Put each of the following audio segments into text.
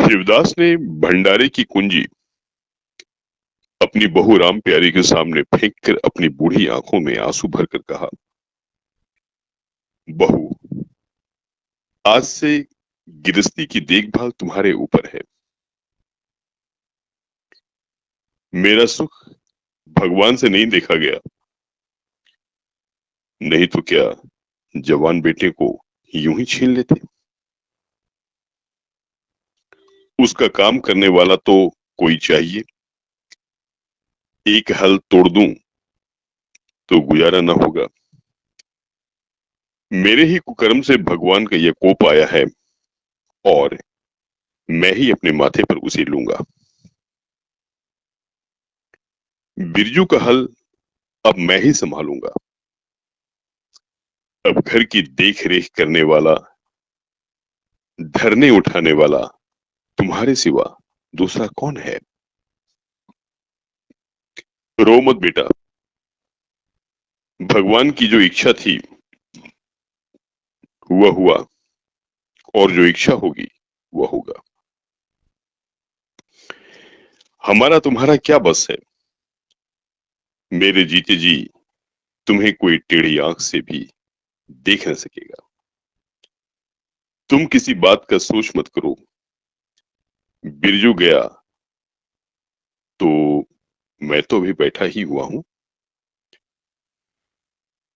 शिवदास ने भंडारे की कुंजी अपनी बहू राम प्यारी के सामने फेंक कर अपनी बूढ़ी आंखों में आंसू भरकर कहा, बहू, आज से गृहस्थी की देखभाल तुम्हारे ऊपर है। मेरा सुख भगवान से नहीं देखा गया, नहीं तो क्या जवान बेटे को यूं ही छीन लेते। उसका काम करने वाला तो कोई चाहिए। एक हल तोड़ दूं तो गुजारा न होगा। मेरे ही कुकर्म से भगवान का यह कोप आया है और मैं ही अपने माथे पर उसे लूंगा। बिरजू का हल अब मैं ही संभालूंगा। अब घर की देख रेख करने वाला, धरने उठाने वाला तुम्हारे सिवा दूसरा कौन है। रो मत बेटा, भगवान की जो इच्छा थी हुआ हुआ, और जो इच्छा होगी वह होगा। हमारा तुम्हारा क्या बस है। मेरे जीते जी तुम्हें कोई टेढ़ी आंख से भी देख न सकेगा। तुम किसी बात का सोच मत करो। बिरजू गया तो मैं तो भी बैठा ही हुआ हूं।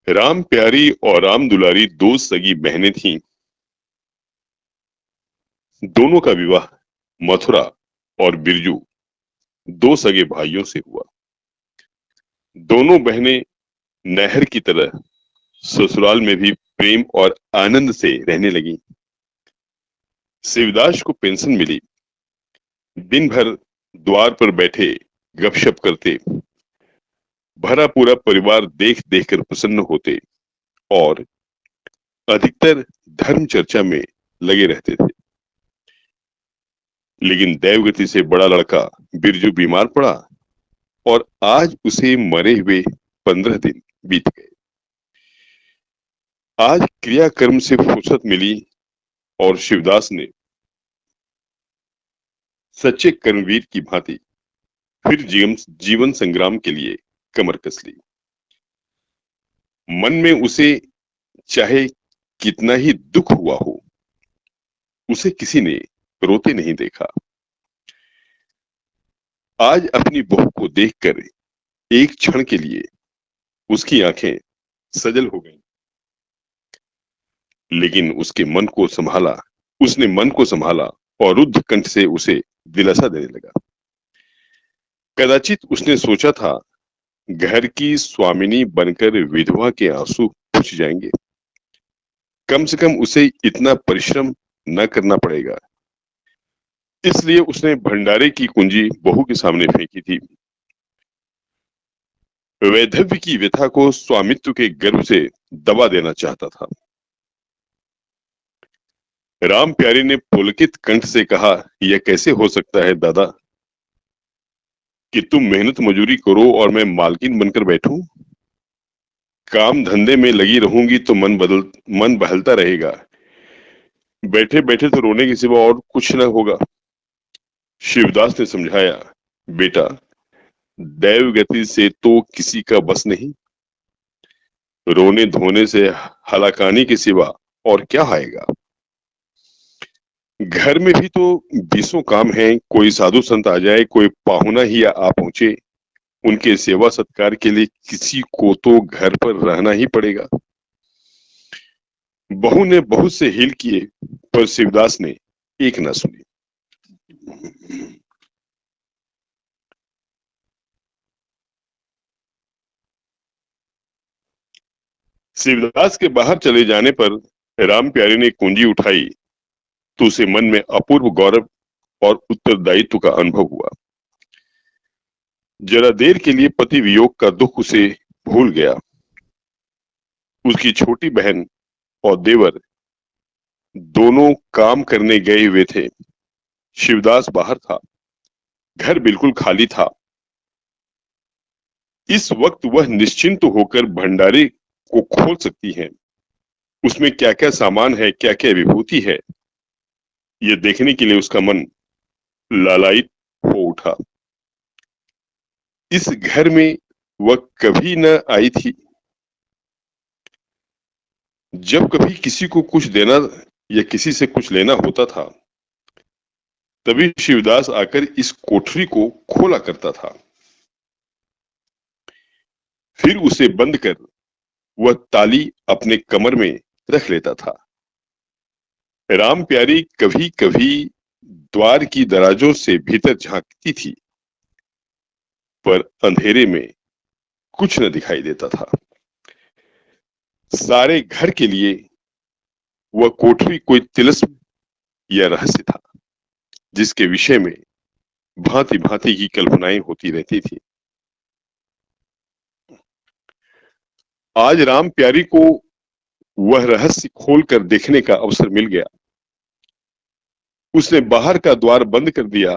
राम प्यारी और राम दुलारी दो सगी बहनें थीं। दोनों का विवाह मथुरा और बिरजू दो सगे भाइयों से हुआ। दोनों बहनें नहर की तरह ससुराल में भी प्रेम और आनंद से रहने लगी। शिवदास को पेंशन मिली। दिन भर द्वार पर बैठे गपशप करते। भरा पूरा परिवार देख देख कर प्रसन्न होते और अधिकतर धर्म चर्चा में लगे रहते थे। लेकिन देवगति से बड़ा लड़का बिरजू बीमार पड़ा और आज उसे मरे हुए 15 दिन बीत गए। आज क्रियाकर्म से फुर्सत मिली और शिवदास ने सच्चे कर्मवीर की भांति फिर जीवन संग्राम के लिए कमर कस ली। मन में उसे चाहे कितना ही दुख हुआ हो, उसे किसी ने रोते नहीं देखा। आज अपनी बहू को देखकर एक क्षण के लिए उसकी आंखें सजल हो गईं। लेकिन उसने मन को संभाला और रुद्ध कंठ से उसे दिलासा देने लगा। कदाचित उसने सोचा था, घर की स्वामिनी बनकर विधवा के आंसू पूछ जाएंगे। कम से कम उसे इतना परिश्रम न करना पड़ेगा। इसलिए उसने भंडारे की कुंजी बहू के सामने फेंकी थी। वैधव्य की व्यथा को स्वामित्व के गर्व से दबा देना चाहता था। राम प्यारी ने पुलकित कंठ से कहा, यह कैसे हो सकता है दादा कि तुम मेहनत मजूरी करो और मैं मालकिन बनकर बैठूं। काम धंधे में लगी रहूंगी तो मन बहलता रहेगा। बैठे बैठे तो रोने के सिवा और कुछ न होगा। शिवदास ने समझाया, बेटा, दैवगति से तो किसी का बस नहीं। रोने धोने से हलाकानी के सिवा और क्या आएगा। घर में भी तो 20 काम हैं। कोई साधु संत आ जाए, कोई पाहुना ही आ पहुंचे, उनके सेवा सत्कार के लिए किसी को तो घर पर रहना ही पड़ेगा। बहू ने बहुत से हील किए पर शिवदास ने एक न सुनी। शिवदास के बाहर चले जाने पर राम प्यारी ने कुंजी उठाई तो उसे मन में अपूर्व गौरव और उत्तरदायित्व का अनुभव हुआ। जरा देर के लिए पति वियोग का दुख उसे भूल गया। उसकी छोटी बहन और देवर दोनों काम करने गए हुए थे। शिवदास बाहर था। घर बिल्कुल खाली था। इस वक्त वह निश्चिंत होकर भंडारे को खोल सकती हैं। उसमें क्या क्या सामान है, क्या क्या विभूति है, यह देखने के लिए उसका मन लालायित हो उठा। इस घर में वह कभी न आई थी। जब कभी किसी को कुछ देना या किसी से कुछ लेना होता था, तभी शिवदास आकर इस कोठरी को खोला करता था। फिर उसे बंद कर वह ताली अपने कमर में रख लेता था। राम प्यारी कभी कभी द्वार की दराजों से भीतर झांकती थी, पर अंधेरे में कुछ न दिखाई देता था। सारे घर के लिए वह कोठरी कोई तिलिस्म या रहस्य था, जिसके विषय में भांति भांति की कल्पनाएं होती रहती थी। आज राम प्यारी को वह रहस्य खोलकर देखने का अवसर मिल गया। उसने बाहर का द्वार बंद कर दिया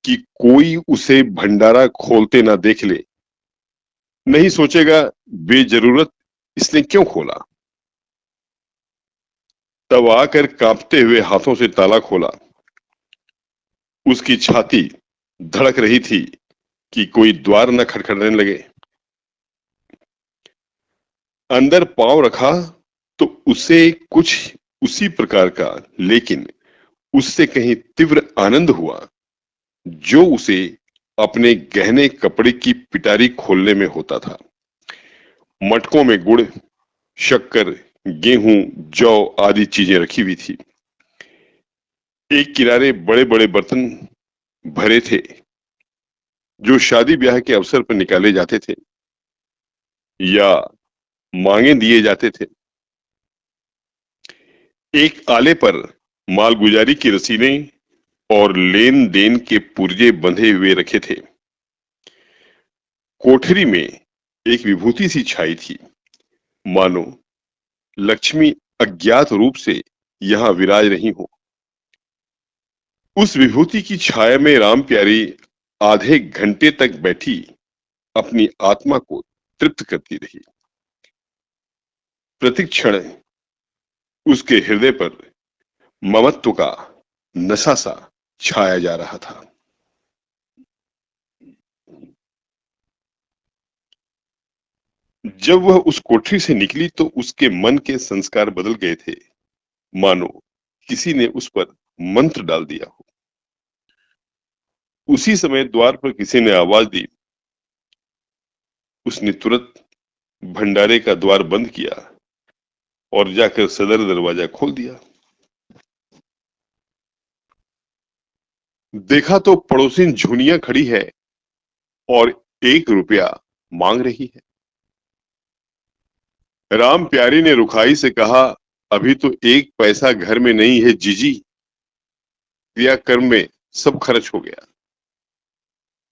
कि कोई उसे भंडारा खोलते ना देख ले। नहीं सोचेगा बेजरूरत इसने क्यों खोला। तब आकर कांपते हुए हाथों से ताला खोला। उसकी छाती धड़क रही थी कि कोई द्वार न खटखटाने लगे। अंदर पांव रखा तो उसे कुछ उसी प्रकार का, लेकिन उससे कहीं तीव्र आनंद हुआ जो उसे अपने गहने कपड़े की पिटारी खोलने में होता था। मटकों में गुड़, शक्कर, गेहूं, जौ आदि चीजें रखी हुई थी। एक किनारे बड़े बड़े बर्तन भरे थे, जो शादी ब्याह के अवसर पर निकाले जाते थे या मांगे दिए जाते थे। एक आले पर मालगुजारी की रसीदें और लेन देन के पुर्जे बंधे हुए रखे थे। कोठरी में एक विभूति सी छाई थी, मानो लक्ष्मी अज्ञात रूप से यहाँ विराज रही हो। उस विभूति की छाया में राम प्यारी आधे घंटे तक बैठी अपनी आत्मा को तृप्त करती रही। प्रतिक्षण उसके हृदय पर ममत्व का नशा सा छाया जा रहा था। जब वह उस कोठरी से निकली तो उसके मन के संस्कार बदल गए थे, मानो किसी ने उस पर मंत्र डाल दिया हो। उसी समय द्वार पर किसी ने आवाज दी। उसने तुरंत भंडारे का द्वार बंद किया और जाकर सदर दरवाजा खोल दिया। देखा तो पड़ोसिन झुनिया खड़ी है और 1 रुपया मांग रही है। राम प्यारी ने रुखाई से कहा, अभी तो 1 पैसा घर में नहीं है जीजी, क्रियाक्रम में सब खर्च हो गया।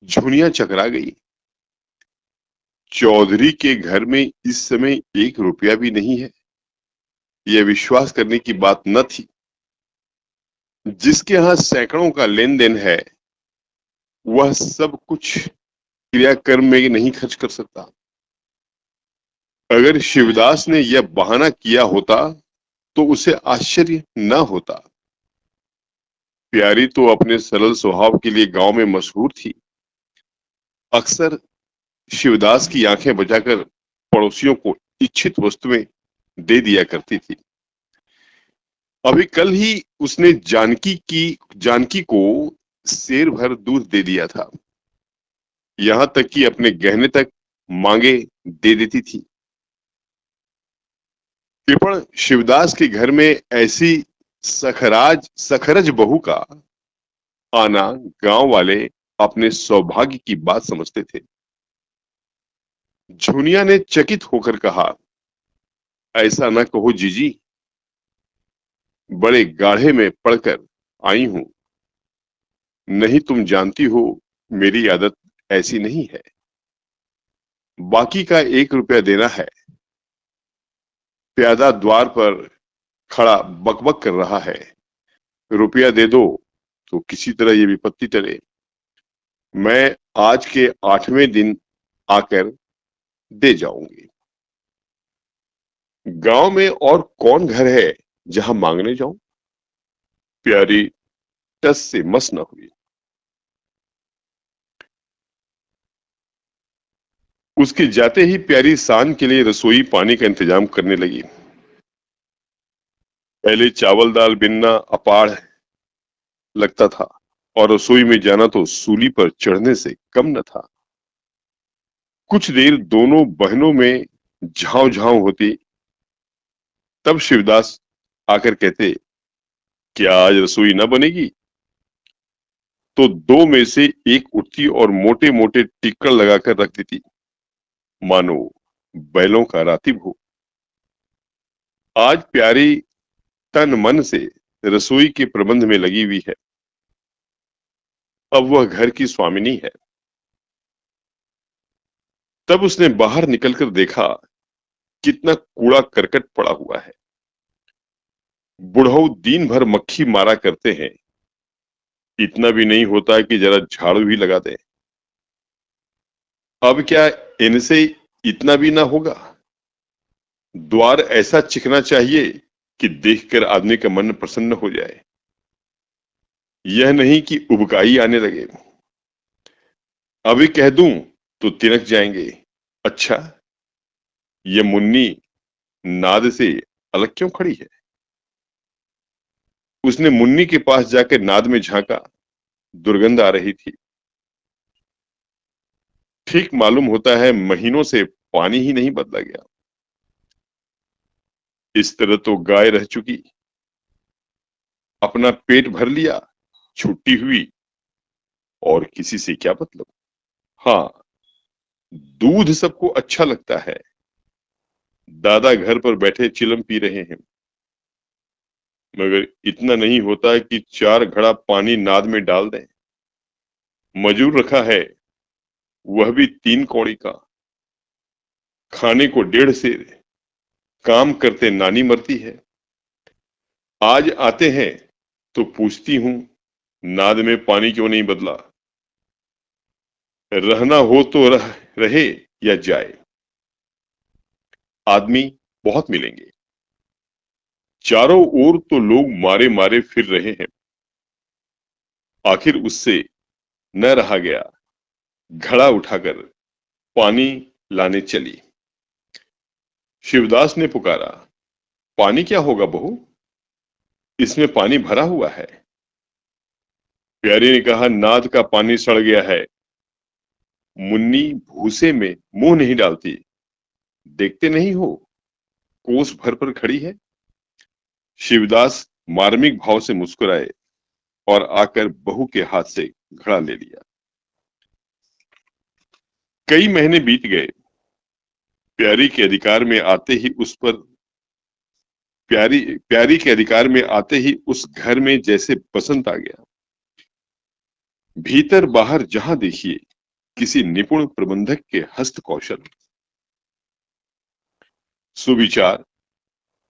झुनिया चकरा गई। चौधरी के घर में इस समय 1 रुपया भी नहीं है, यह विश्वास करने की बात न थी। जिसके यहाँ सैकड़ों का लेन देन है, वह सब कुछ क्रियाक्रम में नहीं खर्च कर सकता। अगर शिवदास ने यह बहाना किया होता तो उसे आश्चर्य न होता। प्यारी तो अपने सरल स्वभाव के लिए गांव में मशहूर थी। अक्सर शिवदास की आंखें बचाकर पड़ोसियों को इच्छित वस्तुएं दे दिया करती थी। अभी कल ही उसने जानकी को सेर भर दूध दे दिया था। यहां तक कि अपने गहने तक मांगे दे देती थी। कृपण शिवदास के घर में ऐसी सखरज बहू का आना गांव वाले अपने सौभाग्य की बात समझते थे। झुनिया ने चकित होकर कहा, ऐसा न कहो जीजी, बड़े गाढ़े में पड़कर आई हूं। नहीं तुम जानती हो मेरी आदत ऐसी नहीं है। बाकी का 1 रुपया देना है। प्यादा द्वार पर खड़ा बकबक कर रहा है। रुपया दे दो तो किसी तरह ये विपत्ति टले। मैं आज के 8वें दिन आकर दे जाऊंगी। गांव में और कौन घर है जहां मांगने जाऊं? प्यारी टस से मस न हुई। उसके जाते ही प्यारी सांझ के लिए रसोई पानी का इंतजाम करने लगी। पहले चावल दाल बिनना अपार लगता था और रसोई में जाना तो सूली पर चढ़ने से कम न था। कुछ देर दोनों बहनों में झांव झांव होती, तब शिवदास आकर कहते, क्या आज रसोई न बनेगी? तो दो में से एक उठती और मोटे मोटे टिक्कड़ लगाकर रख देती, मानो बैलों का रातिब हो। आज प्यारी तन मन से रसोई के प्रबंध में लगी हुई है। अब वह घर की स्वामिनी है। तब उसने बाहर निकलकर देखा, कितना कूड़ा करकट पड़ा हुआ है। बुढ़ऊ दिन भर मक्खी मारा करते हैं, इतना भी नहीं होता कि जरा झाड़ू भी लगा दे। अब क्या इनसे इतना भी ना होगा? द्वार ऐसा चिकना चाहिए कि देखकर आदमी का मन प्रसन्न हो जाए, यह नहीं कि उबकाई आने लगे। अभी कह दूं तो तिनक जाएंगे। अच्छा, ये मुन्नी नाद से अलग क्यों खड़ी है? उसने मुन्नी के पास जाकर नाद में झांका, दुर्गंध आ रही थी। ठीक मालूम होता है महीनों से पानी ही नहीं बदला गया। इस तरह तो गाय रह चुकी, अपना पेट भर लिया, छुट्टी हुई, और किसी से क्या मतलब। हाँ, दूध सबको अच्छा लगता है। दादा घर पर बैठे चिलम पी रहे हैं, मगर इतना नहीं होता कि 4 घड़ा पानी नाद में डाल दें। मजूर रखा है, वह भी 3 कौड़ी का, खाने को 1.5 सेर, काम करते नानी मरती है। आज आते हैं तो पूछती हूं, नाद में पानी क्यों नहीं बदला? रहना हो तो रहे या जाए। आदमी बहुत मिलेंगे, चारों ओर तो लोग मारे मारे फिर रहे हैं। आखिर उससे न रहा गया, घड़ा उठाकर पानी लाने चली। शिवदास ने पुकारा, पानी क्या होगा बहू, इसमें पानी भरा हुआ है। प्यारी ने कहा, नाद का पानी सड़ गया है। मुन्नी भूसे में मुंह नहीं डालती, देखते नहीं हो कोस भर पर खड़ी है। शिवदास मार्मिक भाव से मुस्कुराए और आकर बहू के हाथ से घड़ा ले लिया। कई महीने बीत गए। प्यारी के अधिकार में आते ही उस पर प्यारी के अधिकार में आते ही उस घर में जैसे बसंत आ गया। भीतर बाहर जहां देखिए किसी निपुण प्रबंधक के हस्त कौशल, सुविचार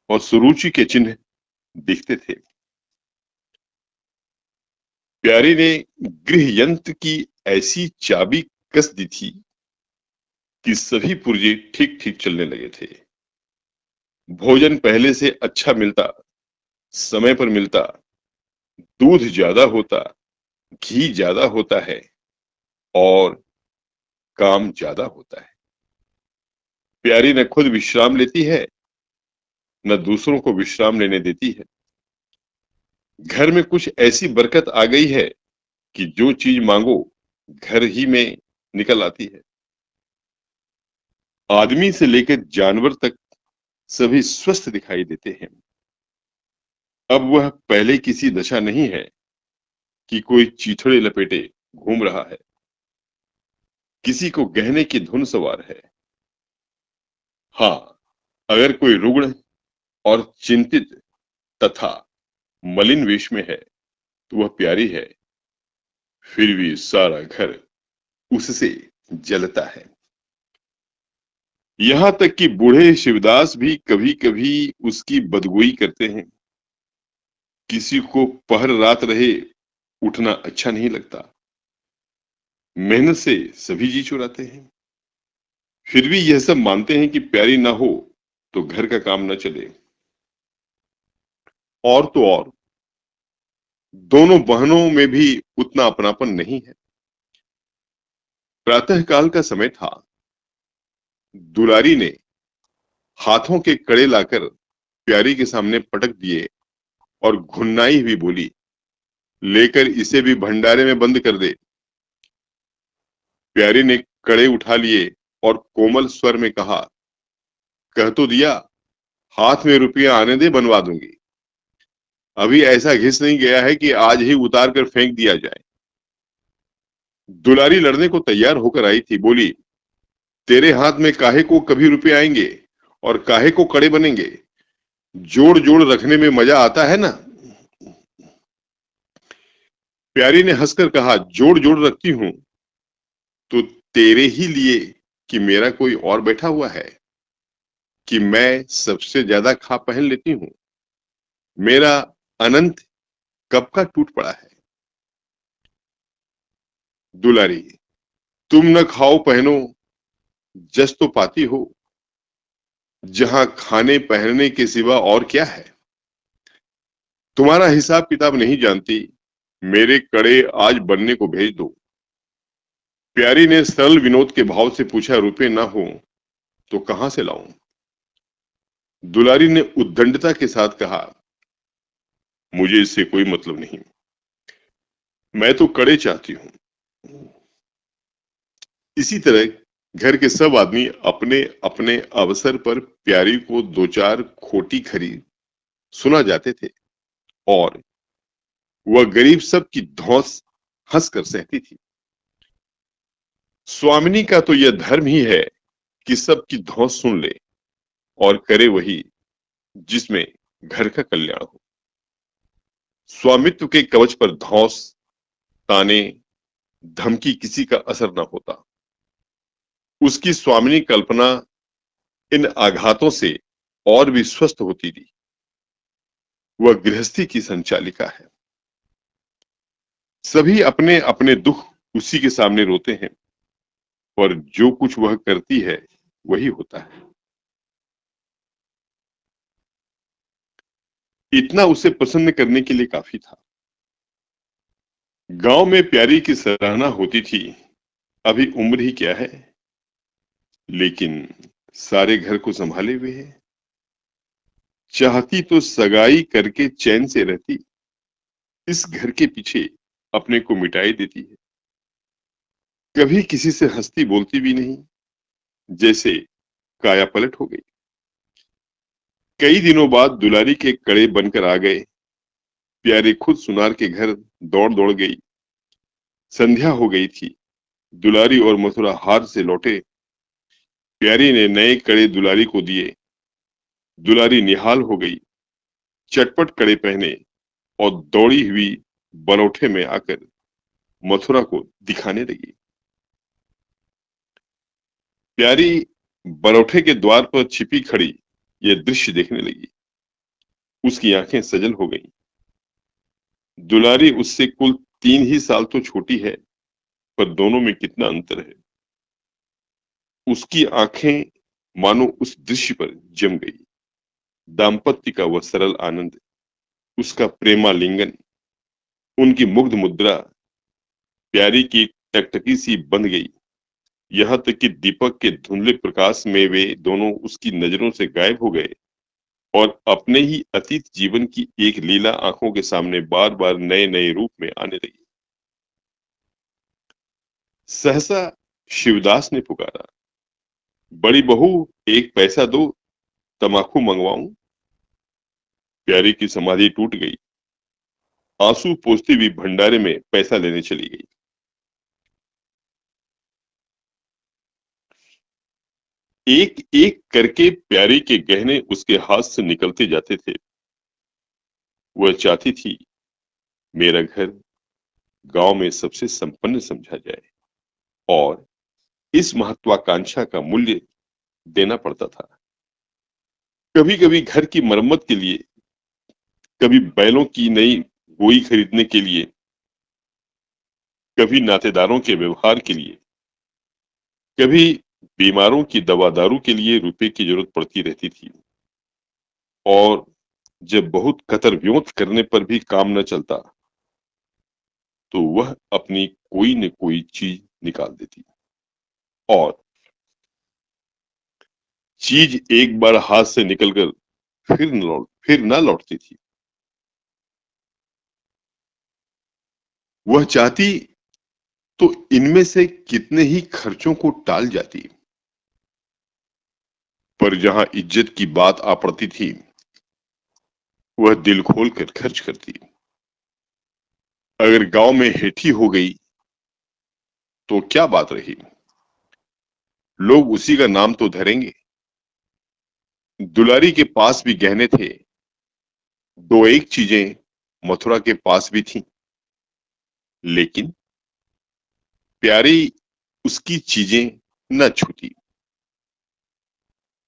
और सुरुचि के चिन्ह दिखते थे। प्यारी ने गृह यंत्र की ऐसी चाबी कस दी थी कि सभी पुर्जे ठीक ठीक चलने लगे थे। भोजन पहले से अच्छा मिलता, समय पर मिलता, दूध ज्यादा होता, घी ज्यादा होता है और काम ज्यादा होता है। प्यारी न खुद विश्राम लेती है, न दूसरों को विश्राम लेने देती है। घर में कुछ ऐसी बरकत आ गई है कि जो चीज मांगो घर ही में निकल आती है। आदमी से लेकर जानवर तक सभी स्वस्थ दिखाई देते हैं। अब वह पहले किसी दशा नहीं है कि कोई चीथड़े लपेटे घूम रहा है, किसी को गहने की धुन सवार है। हाँ, अगर कोई रुग्ण और चिंतित तथा मलिन वेश में है तो वह प्यारी है, फिर भी सारा घर उससे जलता है। यहां तक कि बूढ़े शिवदास भी कभी कभी उसकी बदगोई करते हैं। किसी को पहर रात रहे उठना अच्छा नहीं लगता। मेहनत से सभी जी चुराते हैं, फिर भी यह सब मानते हैं कि प्यारी ना हो तो घर का काम न चले। और तो और दोनों बहनों में भी उतना अपनापन नहीं है। प्रातः काल का समय था। दुलारी ने हाथों के कड़े लाकर प्यारी के सामने पटक दिए और घुन्नाई हुई बोली, लेकर इसे भी भंडारे में बंद कर दे। प्यारी ने कड़े उठा लिए और कोमल स्वर में कहा, कह तो दिया, हाथ में रुपया आने दे, बनवा दूंगी। अभी ऐसा घिस नहीं गया है कि आज ही उतार कर फेंक दिया जाए। दुलारी लड़ने को तैयार होकर आई थी, बोली, तेरे हाथ में काहे को कभी रुपए आएंगे और काहे को कड़े बनेंगे। जोड़ जोड़ रखने में मजा आता है ना। प्यारी ने हंसकर कहा, जोड़ जोड़ रखती हूं तो तेरे ही लिए कि मेरा कोई और बैठा हुआ है, कि मैं सबसे ज्यादा खा पहन लेती हूं। मेरा अनंत कब का टूट पड़ा है। दुलारी, तुम न खाओ पहनो, जस तो पाती हो, जहां खाने पहनने के सिवा और क्या है। तुम्हारा हिसाब किताब नहीं जानती, मेरे कड़े आज बनने को भेज दो। प्यारी ने सरल विनोद के भाव से पूछा, रुपए ना हो तो कहां से लाऊं। दुलारी ने उद्दंडता के साथ कहा, मुझे इससे कोई मतलब नहीं, मैं तो कड़े चाहती हूं। इसी तरह घर के सब आदमी अपने अपने अवसर पर प्यारी को दो चार खोटी खरी सुना जाते थे और वह गरीब सब की धौंस हंसकर सहती थी। स्वामिनी का तो यह धर्म ही है कि सबकी धौंस सुन ले और करे वही जिसमें घर का कल्याण हो। स्वामित्व के कवच पर धौंस, ताने, धमकी किसी का असर न होता। उसकी स्वामिनी कल्पना इन आघातों से और भी स्वस्थ होती थी। वह गृहस्थी की संचालिका है। सभी अपने अपने दुख उसी के सामने रोते हैं और जो कुछ वह करती है वही होता है। इतना उसे प्रसन्न करने के लिए काफी था। गांव में प्यारी की सराहना होती थी। अभी उम्र ही क्या है, लेकिन सारे घर को संभाले हुए है। चाहती तो सगाई करके चैन से रहती, इस घर के पीछे अपने को मिटाई देती है। कभी किसी से हंसती बोलती भी नहीं, जैसे काया पलट हो गई। कई दिनों बाद दुलारी के कड़े बनकर आ गए। प्यारी खुद सुनार के घर दौड़ दौड़ गई। संध्या हो गई थी। दुलारी और मथुरा हार से लौटे। प्यारी ने नए कड़े दुलारी को दिए। दुलारी निहाल हो गई, चटपट कड़े पहने और दौड़ी हुई बनौठे में आकर मथुरा को दिखाने लगी। प्यारी बनौठे के द्वार पर छिपी खड़ी यह दृश्य देखने लगी। उसकी आंखें सजल हो गईं। दुलारी उससे कुल 3 ही साल तो छोटी है, पर दोनों में कितना अंतर है। उसकी आंखें मानो उस दृश्य पर जम गई। दाम्पत्य का वह सरल आनंद, उसका प्रेमालिंगन, उनकी मुग्ध मुद्रा प्यारी की टकटकी सी बंध गई। यहां तक कि दीपक के धुंधले प्रकाश में वे दोनों उसकी नजरों से गायब हो गए और अपने ही अतीत जीवन की एक लीला आंखों के सामने बार बार नए नए रूप में आने लगी। सहसा शिवदास ने पुकारा, बड़ी बहू, एक पैसा दो, तमाकू मंगवाऊं। प्यारी की समाधि टूट गई। आंसू पोंछती हुई भंडारे में पैसा लेने चली गई। एक एक करके प्यारी के गहने उसके हाथ से निकलते जाते थे। वह चाहती थी मेरा घर गांव में सबसे संपन्न समझा जाए और इस महत्वाकांक्षा का मूल्य देना पड़ता था। कभी कभी घर की मरम्मत के लिए, कभी बैलों की नई गोई खरीदने के लिए, कभी नातेदारों के व्यवहार के लिए, कभी बीमारों की दवा दारू के लिए रुपए की जरूरत पड़ती रहती थी। और जब बहुत कतर व्योत करने पर भी काम न चलता तो वह अपनी कोई न कोई चीज निकाल देती और चीज एक बार हाथ से निकलकर फिर ना लौटती थी। वह चाहती तो इनमें से कितने ही खर्चों को टाल जाती, पर जहां इज्जत की बात आ पड़ती थी, वह दिल खोल कर खर्च करती। अगर गांव में हेठी हो गई तो क्या बात रही, लोग उसी का नाम तो धरेंगे। दुलारी के पास भी गहने थे, दो एक चीजें मथुरा के पास भी थीं, लेकिन प्यारी उसकी चीजें न छूती।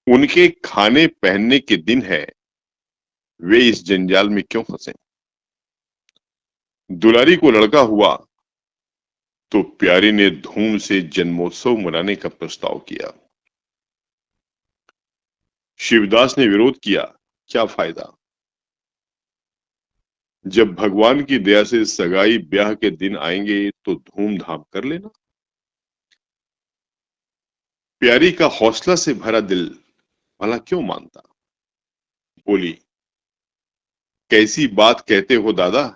उनके खाने पहनने के दिन है, वे इस जंजाल में क्यों फंसे। दुलारी को लड़का हुआ तो प्यारी ने धूम से जन्मोत्सव मनाने का प्रस्ताव किया। शिवदास ने विरोध किया, क्या फायदा, जब भगवान की दया से सगाई ब्याह के दिन आएंगे तो धूमधाम कर लेना। प्यारी का हौसला से भरा दिल भला क्यों मानता। बोली, कैसी बात कहते हो दादा,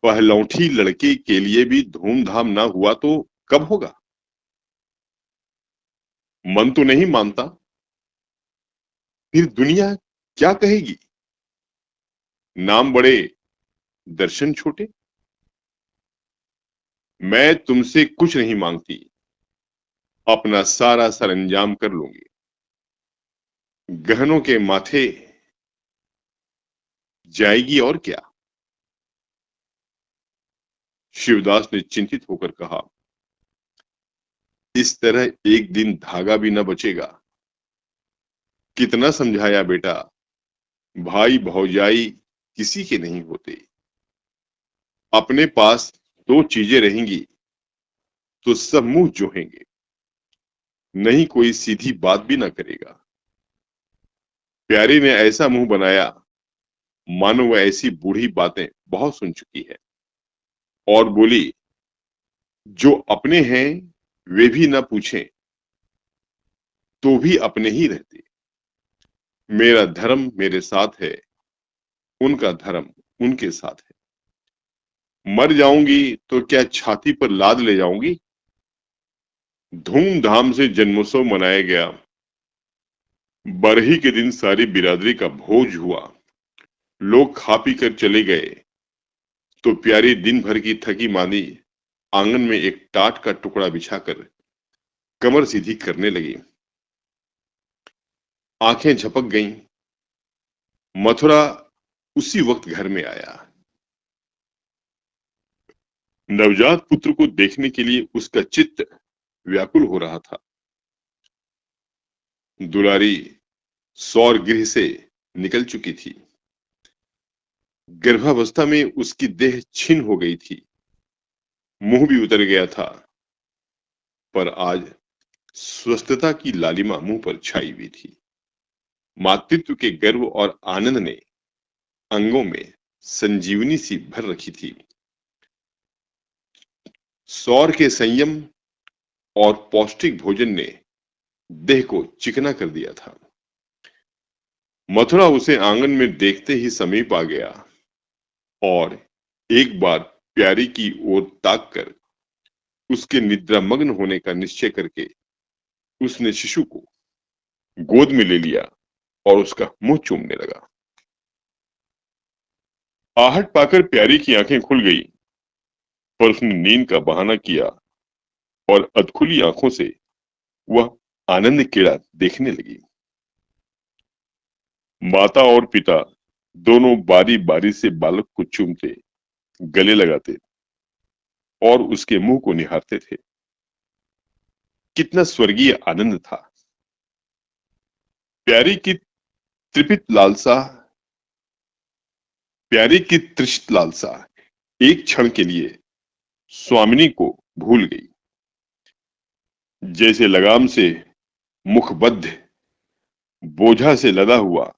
पहलौठी लड़के के लिए भी धूमधाम ना हुआ तो कब होगा। मन तो नहीं मानता, फिर दुनिया क्या कहेगी। नाम बड़े, दर्शन छोटे। मैं तुमसे कुछ नहीं मांगती, अपना सारा सरंजाम कर लूंगी। गहनों के माथे जाएगी और क्या। शिवदास ने चिंतित होकर कहा, इस तरह एक दिन धागा भी न बचेगा। कितना समझाया बेटा, भाई भौजाई किसी के नहीं होते। अपने पास दो चीजें रहेंगी तो सब मुंह जोहेंगे, नहीं कोई सीधी बात भी ना करेगा। प्यारी ने ऐसा मुंह बनाया मानो वह ऐसी बूढ़ी बातें बहुत सुन चुकी है, और बोली, जो अपने हैं वे भी ना पूछें तो भी अपने ही रहते। मेरा धर्म मेरे साथ है, उनका धर्म उनके साथ है। मर जाऊंगी तो क्या छाती पर लाद ले जाऊंगी। धूमधाम से जन्मोत्सव मनाया गया। बरही के दिन सारी बिरादरी का भोज हुआ। लोग खा पी कर चले गए तो प्यारी दिन भर की थकी मांदी आंगन में एक टाट का टुकड़ा बिछाकर कमर सीधी करने लगी। आंखें झपक गईं। मथुरा उसी वक्त घर में आया। नवजात पुत्र को देखने के लिए उसका चित्त व्याकुल हो रहा था। दुलारी सौर गृह से निकल चुकी थी। गर्भावस्था में उसकी देह छिन्न हो गई थी, मुंह भी उतर गया था, पर आज स्वस्थता की लालिमा मुंह पर छाई हुई थी। मातृत्व के गर्व और आनंद ने अंगों में संजीवनी सी भर रखी थी। सौर के संयम और पौष्टिक भोजन ने देह को चिकना कर दिया था। मथुरा उसे आंगन में देखते ही समीप आ गया और एक बार प्यारी की ओर ताककर उसके निद्रामग्न होने का निश्चय करके उसने शिशु को गोद में ले लिया और उसका मुंह चूमने लगा। आहट पाकर प्यारी की आंखें खुल गई, पर उसने नींद का बहाना किया और अधखुली आंखों से वह आनंद क्रीड़ा देखने लगी। माता और पिता दोनों बारी बारी से बालक को चूमते, गले लगाते और उसके मुंह को निहारते थे। कितना स्वर्गीय आनंद था। प्यारी की तृपित लालसा प्यारी की तृषित लालसा एक क्षण के लिए स्वामिनी को भूल गई। जैसे लगाम से मुखबद्ध, बोझा से लदा हुआ,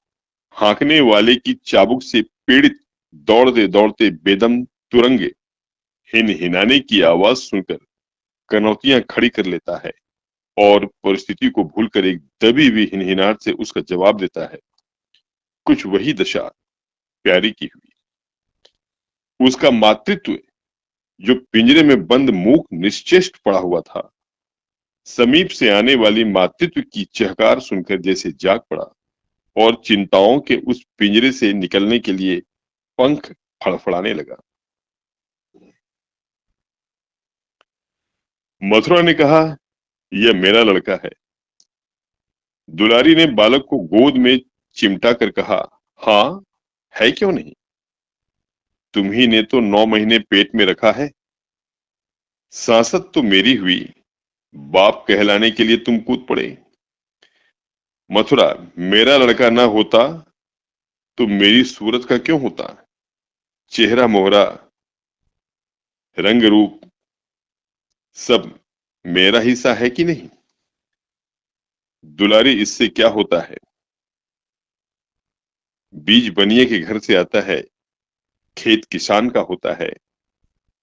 हाँकने वाले की चाबुक से पीड़ित दौड़ते दौड़ते बेदम तुरंगे हिन हिनाने की आवाज सुनकर कनौतियां खड़ी कर लेता है, और परिस्थिति को भूलकर एक दबी हुई हिनहिनाहट से उसका जवाब देता है। कुछ वही दशा प्यारी की हुई। उसका मातृत्व जो पिंजरे में बंद मूक निश्चेष्ट पड़ा हुआ था, समीप से आने वाली मातृत्व की चहकार सुनकर जैसे जाग पड़ा और चिंताओं के उस पिंजरे से निकलने के लिए पंख फड़फड़ाने लगा। मथुरा ने कहा, यह मेरा लड़का है। दुलारी ने बालक को गोद में चिमटा कर कहा, हाँ, है क्यों नहीं? तुम्ही ने तो 9 महीने पेट में रखा है। सांसत तो मेरी हुई, बाप कहलाने के लिए तुम कूद पड़े। मथुरा, मेरा लड़का ना होता तो मेरी सूरत का क्यों होता? चेहरा मोहरा, रंग रूप सब मेरा हिस्सा है कि नहीं? दुलारी, इससे क्या होता है? बीज बनिए के घर से आता है, खेत किसान का होता है।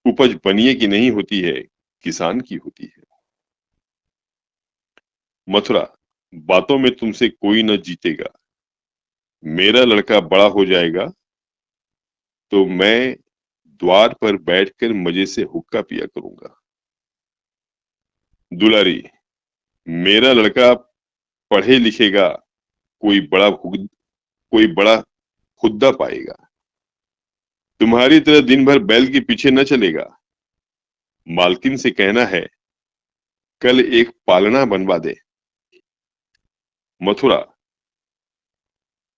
उपज बनिए की नहीं होती है, किसान की होती है। मथुरा, बातों में तुमसे कोई न जीतेगा। मेरा लड़का बड़ा हो जाएगा तो मैं द्वार पर बैठकर मजे से हुक्का पिया करूंगा। दुलारी, मेरा लड़का पढ़े लिखेगा, कोई बड़ा हुद्दा पाएगा। तुम्हारी तरह दिन भर बैल के पीछे न चलेगा। मालकिन से कहना है कल एक पालना बनवा दे। मथुरा,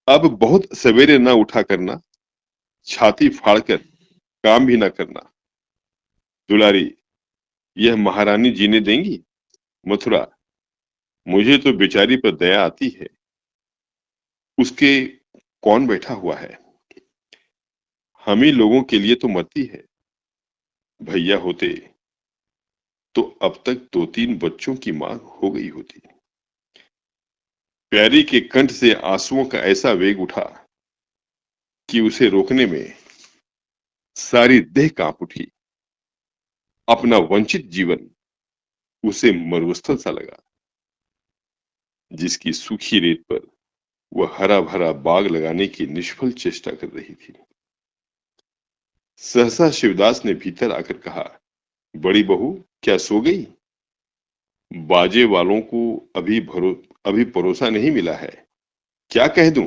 अब बहुत सवेरे न उठा करना, छाती फाड़कर काम भी न करना। दुलारी, यह महारानी जीने देंगी? मथुरा, मुझे तो बेचारी पर दया आती है। उसके कौन बैठा हुआ है? हम ही लोगों के लिए तो मरती है। भैया होते तो अब तक 2-3 बच्चों की मां हो गई होती। प्यारी के कंठ से आंसुओं का ऐसा वेग उठा कि उसे रोकने में सारी देह कांप उठी। अपना वंचित जीवन उसे मरुस्थल सा लगा, जिसकी सूखी रेत पर वह हरा भरा बाग लगाने की निष्फल चेष्टा कर रही थी। सहसा शिवदास ने भीतर आकर कहा, बड़ी बहू क्या सो गई? बाजे वालों को अभी परोसा नहीं मिला है, क्या कह दूं?